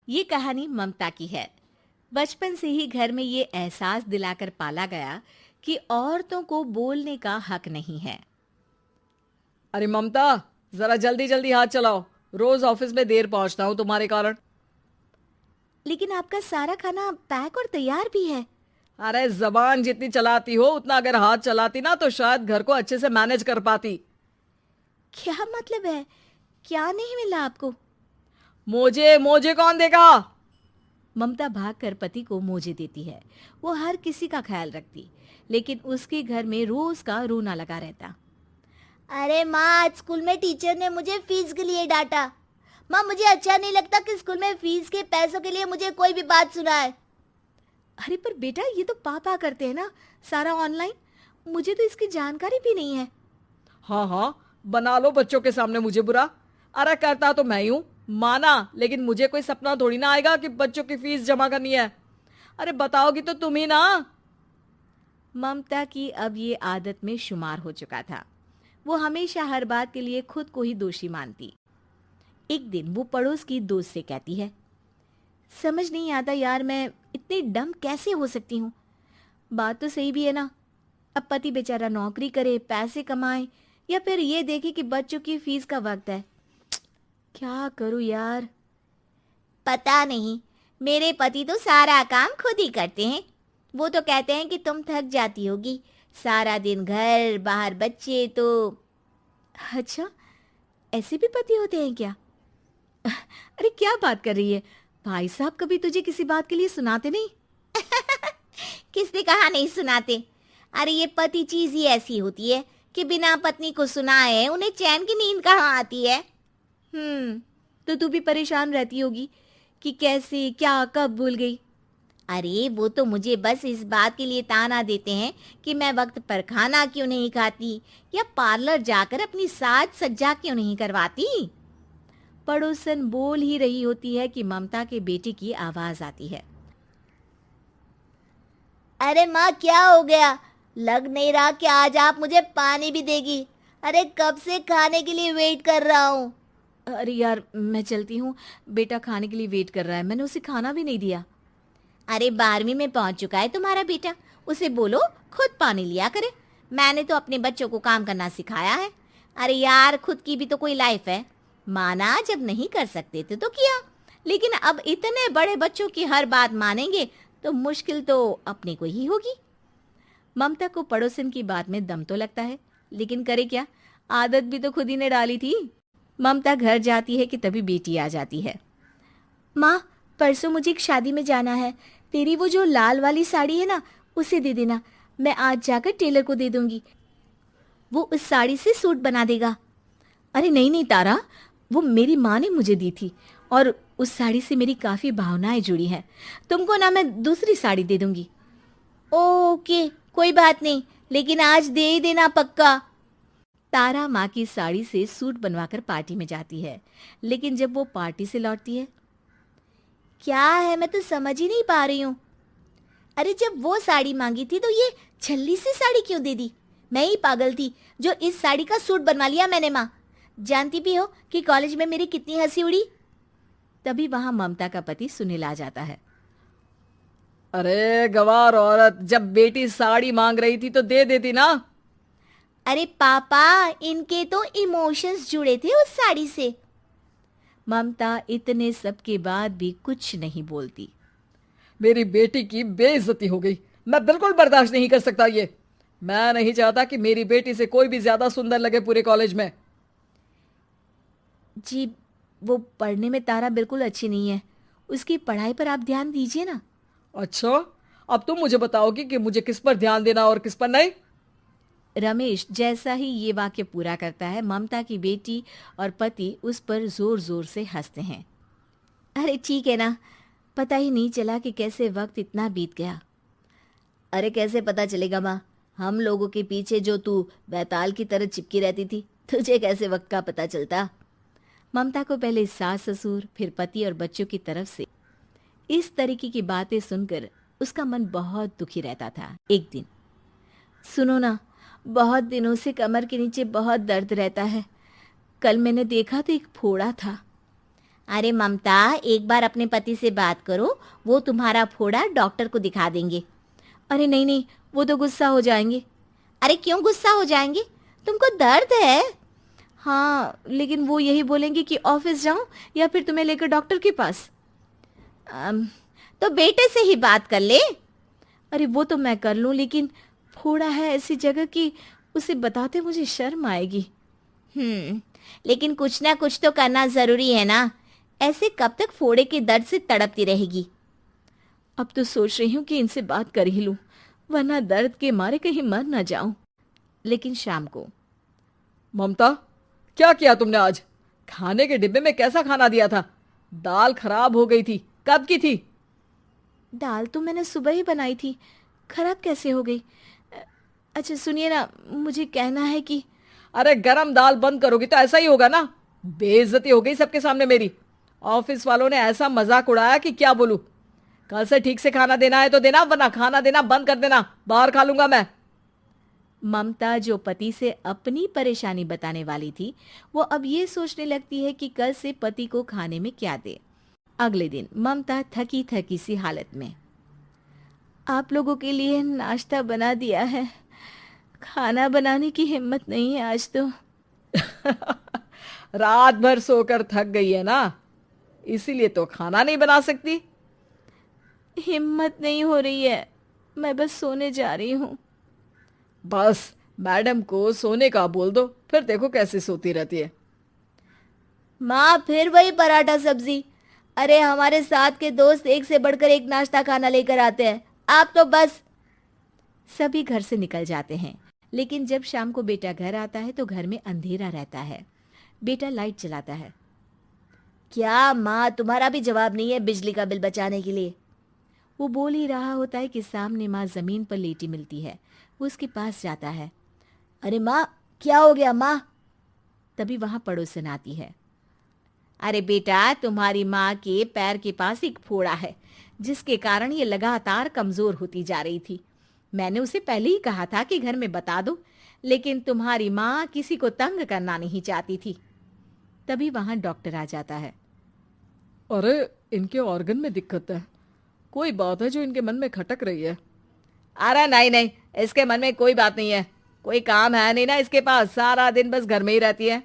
ये कहानी ममता की है। बचपन से ही घर में ये एहसास दिलाकर पाला गया कि औरतों को बोलने का हक नहीं है। अरे ममता, जरा जल्दी जल्दी हाथ चलाओ। रोज ऑफिस में देर पहुंचता हूँ तुम्हारे कारण। लेकिन आपका सारा खाना पैक और तैयार भी है। अरे जबान जितनी चलाती हो उतना अगर हाथ चलाती ना तो शायद घर को अच्छे से मैनेज कर पाती। क्या मतलब है? क्या नहीं मिला आपको? मोजे मोजे कौन देगा? ममता भागकर पति को मोजे देती है। वो हर किसी का ख्याल रखती, लेकिन उसके घर में रोज का रोना लगा रहता। अरे माँ, आज स्कूल में टीचर ने मुझे फीस के लिए डांटा। माँ, मुझे अच्छा नहीं लगता कि स्कूल में फीस के पैसों के लिए मुझे कोई भी बात सुनाए। अरे पर बेटा, ये तो पापा करते हैं ना, सारा ऑनलाइन। मुझे तो इसकी जानकारी भी नहीं है। हाँ हाँ, बना लो बच्चों के सामने मुझे बुरा। अरे करता तो मैं ही हूँ, माना, लेकिन मुझे कोई सपना थोड़ी ना आएगा कि बच्चों की फीस जमा करनी है। अरे बताओगी तो तुम ही ना। ममता की अब ये आदत में शुमार हो चुका था। वो हमेशा हर बात के लिए खुद को ही दोषी मानती। एक दिन वो पड़ोस की दोस्त से कहती है, समझ नहीं आता यार, मैं इतनी डम कैसे हो सकती हूँ। बात तो सही भी है ना। अब पति बेचारा नौकरी करे, पैसे कमाए, या फिर ये देखे कि बच्चों की फीस का वक्त है। क्या करूँ यार। पता नहीं, मेरे पति तो सारा काम खुद ही करते हैं। वो तो कहते हैं कि तुम थक जाती होगी, सारा दिन घर बाहर बच्चे तो। अच्छा, ऐसे भी पति होते हैं क्या? अरे क्या बात कर रही है? भाई साहब कभी तुझे किसी बात के लिए सुनाते नहीं? किसने कहा नहीं सुनाते? अरे ये पति चीज ही ऐसी होती है कि बिना पत्नी को सुनाए उन्हें चैन की नींद कहाँ आती है। तो तू भी परेशान रहती होगी कि कैसे, क्या, कब भूल गई। अरे वो तो मुझे बस इस बात के लिए ताना देते हैं कि मैं वक्त पर खाना क्यों नहीं खाती या पार्लर जाकर अपनी साज सज्जा क्यों नहीं करवाती। पड़ोसन बोल ही रही होती है कि ममता के बेटे की आवाज आती है। अरे माँ, क्या हो गया? लग नहीं रहा कि आज आप मुझे पानी भी देगी। अरे कब से खाने के लिए वेट कर रहा हूँ। अरे यार, मैं चलती हूँ। बेटा खाने के लिए वेट कर रहा है, मैंने उसे खाना भी नहीं दिया। अरे 12वीं में पहुंच चुका है तुम्हारा बेटा, उसे बोलो खुद पानी लिया करे। मैंने तो अपने बच्चों को काम करना सिखाया है। अरे यार, खुद की भी तो कोई लाइफ है। माना जब नहीं कर सकते थे तो किया, लेकिन अब इतने बड़े बच्चों की हर बात मानेंगे तो मुश्किल तो अपने को ही होगी। ममता को पड़ोसन की बात में दम तो लगता है, लेकिन करे क्या, आदत भी तो खुद ही ने डाली थी। ममता घर जाती है कि तभी बेटी आ जाती है। माँ, परसों मुझे एक शादी में जाना है। तेरी वो जो लाल वाली साड़ी है ना, उसे दे देना। मैं आज जाकर टेलर को दे दूंगी, वो उस साड़ी से सूट बना देगा। अरे नहीं नहीं तारा, वो मेरी माँ ने मुझे दी थी और उस साड़ी से मेरी काफ़ी भावनाएं जुड़ी हैं। तुमको ना मैं दूसरी साड़ी दे दूंगी। ओके, कोई बात नहीं, लेकिन आज दे ही देना पक्का। तारा माँ की साड़ी से सूट बनवाकर पार्टी में जाती है, लेकिन जब वो पार्टी से लौटती है, क्या है, मैं तो समझ ही नहीं पा रही हूँ। अरे जब वो साड़ी मांगी थी तो ये छल्ली सी साड़ी क्यों दे दी? मैं ही पागल थी जो इस साड़ी का सूट बनवा लिया मैंने। माँ, जानती भी हो कि कॉलेज में मेरी कितनी हंसी उड़ी। तभी वहां ममता का पति सुनील आ जाता है। अरे गवार औरत, जब बेटी साड़ी मांग रही थी तो दे देती ना। अरे पापा, इनके तो इमोशंस जुड़े थे उस साड़ी से। ममता इतने सब के बाद भी कुछ नहीं बोलती। मेरी बेटी की बेइज्जती हो गई, मैं बिल्कुल बर्दाश्त नहीं कर सकता ये। मैं नहीं चाहता कि मेरी बेटी से कोई भी ज्यादा सुंदर लगे पूरे कॉलेज में। जी, वो पढ़ने में तारा बिल्कुल अच्छी नहीं है, उसकी पढ़ाई पर आप ध्यान दीजिए ना। अच्छा, अब तुम मुझे बताओगी कि मुझे किस पर ध्यान देना और किस पर नहीं। रमेश जैसा ही ये वाक्य पूरा करता है, ममता की बेटी और पति उस पर जोर जोर से हंसते हैं। अरे ठीक है ना, पता ही नहीं चला कि कैसे वक्त इतना बीत गया। अरे कैसे पता चलेगा माँ, हम लोगों के पीछे जो तू बैताल की तरह चिपकी रहती थी, तुझे कैसे वक्त का पता चलता? ममता को पहले सास ससुर, फिर पति और बच्चों की तरफ से इस तरीके की बातें सुनकर उसका मन बहुत दुखी रहता था। एक दिन, सुनो ना, बहुत दिनों से कमर के नीचे बहुत दर्द रहता है। कल मैंने देखा तो एक फोड़ा था। अरे ममता, एक बार अपने पति से बात करो, वो तुम्हारा फोड़ा डॉक्टर को दिखा देंगे। अरे नहीं नहीं, वो तो गुस्सा हो जाएंगे। अरे क्यों गुस्सा हो जाएंगे? तुमको दर्द है? हाँ, लेकिन वो यही बोलेंगे कि ऑफिस जाऊं या फिर तुम्हें लेकर डॉक्टर के पास। तो बेटे से ही बात कर ले। अरे वो तो मैं कर लूं, लेकिन फोड़ा है ऐसी जगह कि उसे बताते मुझे शर्म आएगी। लेकिन कुछ ना कुछ तो करना जरूरी है ना। ऐसे कब तक फोड़े के दर्द से तड़पती रहेगी? अब तो सोच रही हूँ कि इनसे बात कर ही लूं, वरना दर्द के मारे कहीं मर ना जाऊं। लेकिन शाम को, ममता, क्या किया तुमने आज? खाने के डिब्बे में कैसा खाना दिया था? दाल खराब हो गई थी। कब की थी? दाल तो मैंने सुबह ही बनाई थी, खराब कैसे हो गई? अच्छा सुनिए ना, मुझे कहना है कि अरे गरम दाल बंद करोगी तो ऐसा ही होगा ना। बेइज्जती हो गई सबके सामने मेरी। ऑफिस वालों ने ऐसा मजाक उड़ाया कि क्या बोलूं। कल से ठीक से खाना देना है तो देना, वरना खाना देना बंद कर देना। बाहर खा लूंगा मैं। ममता, जो पति से अपनी परेशानी बताने वाली थी, वो अब ये सोचने लगती है कि कल से पति को खाने में क्या दे। अगले दिन ममता थकी थकी सी हालत में, आप लोगों के लिए नाश्ता बना दिया है, खाना बनाने की हिम्मत नहीं है आज तो। रात भर सोकर थक गई है ना, इसीलिए तो खाना नहीं बना सकती। हिम्मत नहीं हो रही है, मैं बस सोने जा रही हूँ। बस मैडम को सोने का बोल दो, फिर देखो कैसे सोती रहती है। माँ, फिर वही पराठा सब्जी। अरे हमारे साथ के दोस्त एक से बढ़कर एक नाश्ता खाना लेकर आते हैं, आप तो बस। सभी घर से निकल जाते हैं, लेकिन जब शाम को बेटा घर आता है तो घर में अंधेरा रहता है। बेटा लाइट चलाता है। क्या माँ, तुम्हारा भी जवाब नहीं है बिजली का बिल बचाने के लिए? वो बोल ही रहा होता है कि सामने माँ जमीन पर लेटी मिलती है। वो उसके पास जाता है। अरे माँ, क्या हो गया माँ? तभी वहां पड़ोसन आती है। अरे बेटा, तुम्हारी माँ के पैर के पास एक फोड़ा है, जिसके कारण ये लगातार कमजोर होती जा रही थी। मैंने उसे पहले ही कहा था कि घर में बता दो, लेकिन तुम्हारी माँ किसी को तंग करना नहीं चाहती थी। तभी वहां डॉक्टर आ जाता है। अरे इनके ऑर्गन में दिक्कत है, कोई बात है जो इनके मन में खटक रही है। अरे नहीं नहीं, इसके मन में कोई बात नहीं है। कोई काम है नहीं ना इसके पास, सारा दिन बस घर में ही रहती है।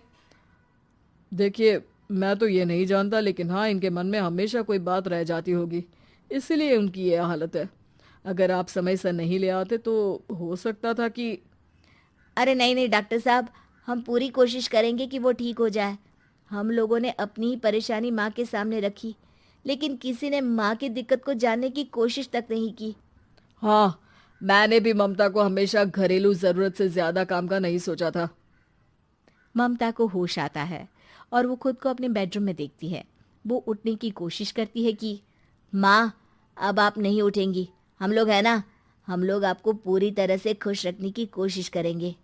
देखिए, मैं तो ये नहीं जानता, लेकिन हाँ, इनके मन में हमेशा कोई बात रह जाती होगी, इसीलिए उनकी ये हालत है। अगर आप समय से नहीं ले आते तो हो सकता था कि। अरे नहीं नहीं डॉक्टर साहब, हम पूरी कोशिश करेंगे कि वो ठीक हो जाए। हम लोगों ने अपनी ही परेशानी माँ के सामने रखी, लेकिन किसी ने माँ की दिक्कत को जानने की कोशिश तक नहीं की। हाँ, मैंने भी ममता को हमेशा घरेलू जरूरत से ज्यादा काम का नहीं सोचा था। ममता को होश आता है और वो खुद को अपने बेडरूम में देखती है। वो उठने की कोशिश करती है कि माँ, अब आप नहीं उठेंगी। हम लोग है ना, हम लोग आपको पूरी तरह से खुश रखने की कोशिश करेंगे।